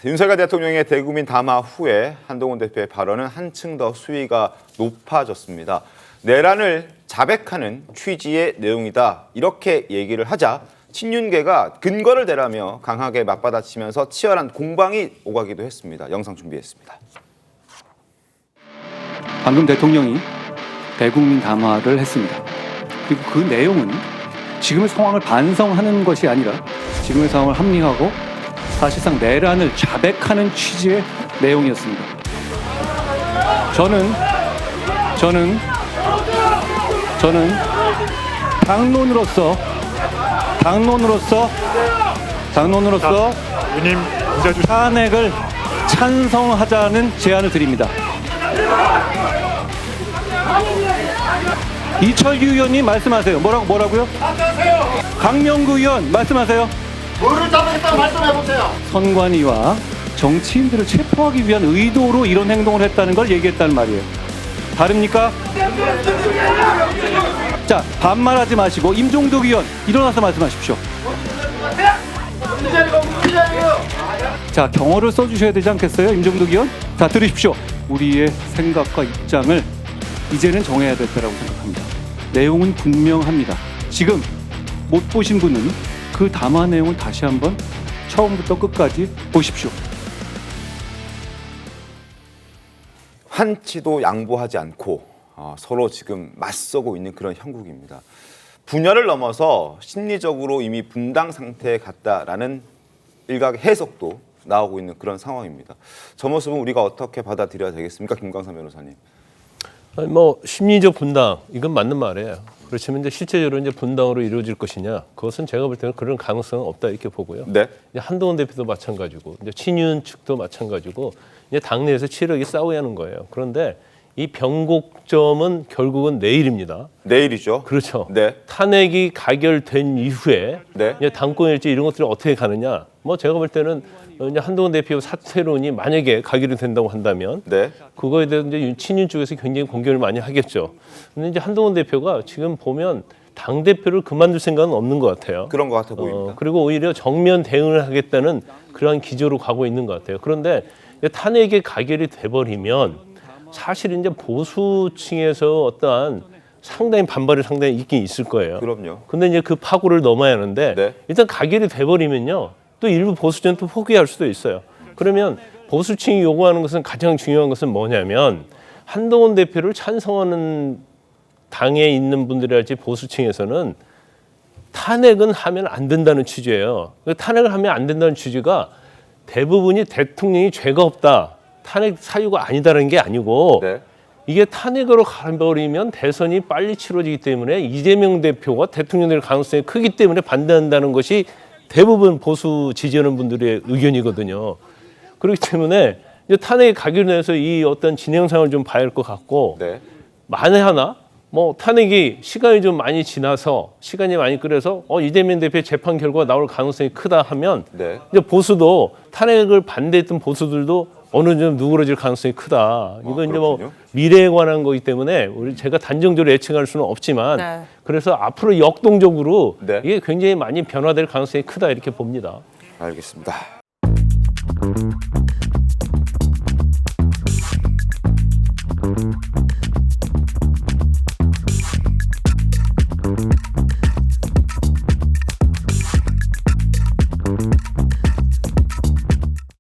윤석열 대통령의 대국민 담화 후에 한동훈 대표의 발언은 한층 더 수위가 높아졌습니다. 내란을 자백하는 취지의 내용이다. 이렇게 얘기를 하자 친윤계가 근거를 대라며 강하게 맞받아치면서 치열한 공방이 오가기도 했습니다. 영상 준비했습니다. 방금 대통령이 대국민 담화를 했습니다. 그리고 그 내용은 지금의 상황을 반성하는 것이 아니라 지금의 상황을 합리화하고 사실상 내란을 자백하는 취지의 내용이었습니다. 저는 당론으로서 탄핵을 찬성하자는 제안을 드립니다. 이철규 의원님 말씀하세요. 뭐라고요? 강명구 의원 말씀하세요. 뭐를 잘못했다고 말씀해보세요. 선관위와 정치인들을 체포하기 위한 의도로 이런 행동을 했다는 걸 얘기했다는 말이에요. 다릅니까? 자, 반말하지 마시고 임종덕 의원 일어나서 말씀하십시오. 자, 경어를 써주셔야 되지 않겠어요? 임종덕 의원? 자, 들으십시오. 우리의 생각과 입장을 이제는 정해야 될 때라고 생각합니다. 내용은 분명합니다. 지금 못 보신 분은 그 담화 내용을 다시 한번 처음부터 끝까지 보십시오. 한치도 양보하지 않고 서로 지금 맞서고 있는 그런 형국입니다. 분열을 넘어서 심리적으로 이미 분당 상태에 갔다라는 일각의 해석도 나오고 있는 그런 상황입니다. 저 모습은 우리가 어떻게 받아들여야 되겠습니까, 김광삼 변호사님? 심리적 분당 이건 맞는 말이에요. 그렇지만 이제 실제적으로 이제 분당으로 이루어질 것이냐, 그것은 제가 볼 때는 그런 가능성은 없다 이렇게 보고요. 네. 이제 한동훈 대표도 마찬가지고, 이제 친윤 측도 마찬가지고, 이제 당내에서 치열하게 싸워야 하는 거예요. 그런데 이 변곡점은 결국은 내일입니다. 내일이죠. 그렇죠. 네. 탄핵이 가결된 이후에 네. 이제 당권일지 이런 것들이 어떻게 가느냐. 제가 볼 때는 이제 한동훈 대표 사퇴론이 만약에 가결이 된다고 한다면, 네. 그거에 대해서 이제 친윤 쪽에서 굉장히 공격을 많이 하겠죠. 근데 이제 한동훈 대표가 지금 보면 당 대표를 그만둘 생각은 없는 것 같아요. 그런 것 같아 보입니다. 그리고 오히려 정면 대응을 하겠다는 그러한 기조로 가고 있는 것 같아요. 그런데 이제 탄핵이 가결이 돼버리면 사실 이제 보수층에서 어떠한 상당히 반발이 상당히 있긴 있을 거예요. 그럼요. 근데 이제 그 파고를 넘어야 하는데 네. 일단 가결이 돼버리면요, 또 일부 보수층은 또 포기할 수도 있어요. 그러면 보수층이 요구하는 것은, 가장 중요한 것은 뭐냐면 한동훈 대표를 찬성하는 당에 있는 분들이랄지 보수층에서는 탄핵은 하면 안 된다는 취지예요. 탄핵을 하면 안 된다는 취지가 대부분이 대통령이 죄가 없다, 탄핵 사유가 아니다라는 게 아니고, 네. 이게 탄핵으로 가버리면 대선이 빨리 치러지기 때문에 이재명 대표가 대통령 될 가능성이 크기 때문에 반대한다는 것이 대부분 보수 지지하는 분들의 의견이거든요. 그렇기 때문에 이제 탄핵이 가결돼서 이 어떤 진행상을 좀 봐야 할 것 같고, 네. 만에 하나 탄핵이 시간이 좀 많이 지나서, 시간이 많이 끌어서 이재명 대표의 재판 결과가 나올 가능성이 크다 하면, 네. 이제 보수도, 탄핵을 반대했던 보수들도 어느 정도 누그러질 가능성이 크다. 이건 이제 그렇군요. 미래에 관한 거기 때문에 제가 단정적으로 예측할 수는 없지만, 네. 그래서 앞으로 역동적으로 네. 이게 굉장히 많이 변화될 가능성이 크다 이렇게 봅니다. 알겠습니다.